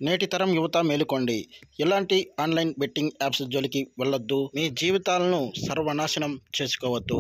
నేటి తరం యువత మేలుకోండి. ఎలాంటి ఆన్‌లైన్ బెట్టింగ్ యాప్స్ జోలికి వెళ్ళొద్దు. మీ జీవితాలను సర్వనాశనం చేసుకోవద్దు.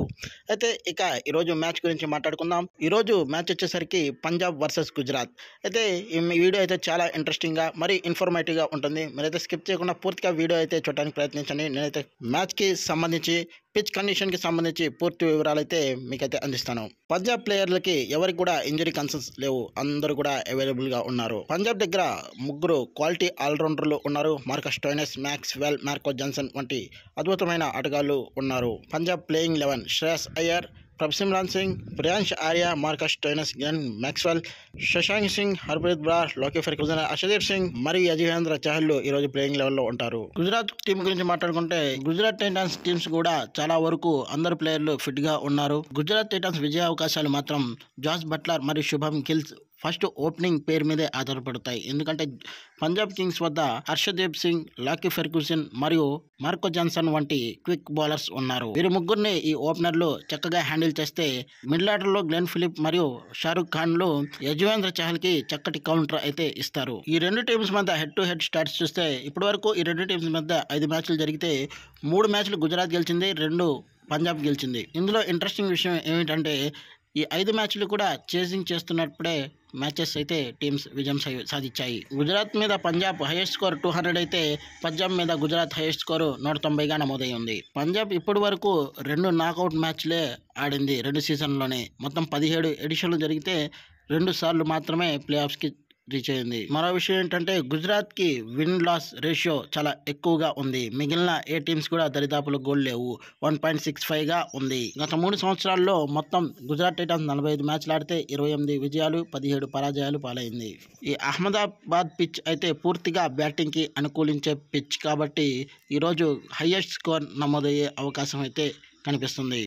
అయితే ఇక ఈరోజు మ్యాచ్ గురించి మాట్లాడుకుందాం. ఈరోజు మ్యాచ్ వచ్చేసరికి పంజాబ్ వర్సెస్ గుజరాత్. అయితే ఈ వీడియో అయితే చాలా ఇంట్రెస్టింగ్‌గా మరి ఇన్ఫర్మేటివ్‌గా ఉంటుంది. మీరైతే స్కిప్ చేయకుండా పూర్తిగా వీడియో అయితే చూడడానికి ప్రయత్నించండి. నేనైతే మ్యాచ్‌కి సంబంధించి పిచ్ కండిషన్‌కి సంబంధించి పూర్తి వివరాలైతే మీకైతే అందిస్తాను. పంజాబ్ ప్లేయర్లకి ఎవరికి కూడా ఇంజరీ కన్సర్న్స్ లేవు. అందరూ కూడా అవైలబుల్‌గా ఉన్నారు. పంజాబ్ దగ్గర ముగ్గురు క్వాలిటీ ఆల్రౌండర్లు ఉన్నారు. Marcus Stoinis, Maxwell, Marco Jansen వంటి అద్భుతమైన ఆటగాళ్లు ఉన్నారు. Punjab playing 11 Shreyas Iyer, Prabhsimran Singh, Priyansh Arya, Marcus Stoinis, Glenn Maxwell, Shashank Singh, Harpreet Brar, Lockie Ferguson, Arshdeep Singh మరియు యజువేంద్ర చహల్ ఈరోజు ప్లేయింగ్ లెవెల్లో ఉంటారు. గుజరాత్ టీం గురించి మాట్లాడుకుంటే గుజరాత్ టైటాన్స్ టీమ్స్ కూడా చాలా వరకు అందరు ప్లేయర్లు ఫిట్గా ఉన్నారు. గుజరాత్ టైటాన్స్ విజయ అవకాశాలు మాత్రం జాస్ బట్లర్ మరియు శుభం గిల్స్ ఫస్ట్ ఓపెనింగ్ పేరు మీదే ఆధారపడతాయి. ఎందుకంటే పంజాబ్ కింగ్స్ వద్ద హర్షదీప్ సింగ్, లాకీ ఫెర్గుసన్ మరియు మార్కో జాన్సన్ వంటి క్విక్ బౌలర్స్ ఉన్నారు. వీరు ముగ్గురిని ఈ ఓపెనర్లు చక్కగా హ్యాండిల్ చేస్తే మిడిల్ ఆర్డర్లో గ్లెన్ ఫిలిప్ మరియు షారుఖ్ ఖాన్లు యజువేంద్ర చహల్కి చక్కటి కౌంటర్ అయితే ఇస్తారు. ఈ రెండు టీమ్స్ మధ్య హెడ్ టు హెడ్ స్టాట్స్ చూస్తే ఇప్పటి వరకు ఈ రెండు టీమ్స్ మధ్య 5 మ్యాచ్లు జరిగితే 3 మ్యాచ్లు గుజరాత్ గెలిచింది, 2 పంజాబ్ గెలిచింది. ఇందులో ఇంట్రెస్టింగ్ విషయం ఏమిటంటే ఈ 5 మ్యాచ్లు కూడా చేసింగ్ చేస్తున్నప్పుడే మ్యాచెస్ అయితే టీమ్స్ విజయం సాధించాయి. గుజరాత్ మీద పంజాబ్ హైయెస్ట్ స్కోర్ 200 అయితే పంజాబ్ మీద గుజరాత్ హైయెస్ట్ స్కోరు 190గా నమోదై ఉంది. పంజాబ్ ఇప్పటి వరకు 2 నాకౌట్ మ్యాచ్లే ఆడింది 2 సీజన్లోనే. మొత్తం 17 ఎడిషన్లు జరిగితే 2 సార్లు మాత్రమే ప్లే ఆఫ్స్కి రీచ్ అయింది. మరో విషయం ఏంటంటే గుజరాత్కి విన్ లాస్ రేషియో చాలా ఎక్కువగా ఉంది. మిగిలిన ఏ టీమ్స్ కూడా దరిదాపులో గోల్ లేవు. 1.65గా ఉంది. గత 3 సంవత్సరాల్లో మొత్తం గుజరాత్ టైటాన్స్ 45 మ్యాచ్లు ఆడితే 28 విజయాలు, 17 పరాజయాలు పాలైంది. ఈ అహ్మదాబాద్ పిచ్ అయితే పూర్తిగా బ్యాటింగ్కి అనుకూలించే పిచ్ కాబట్టి ఈరోజు హైయెస్ట్ స్కోర్ నమోదయ్యే అవకాశం అయితే కనిపిస్తుంది.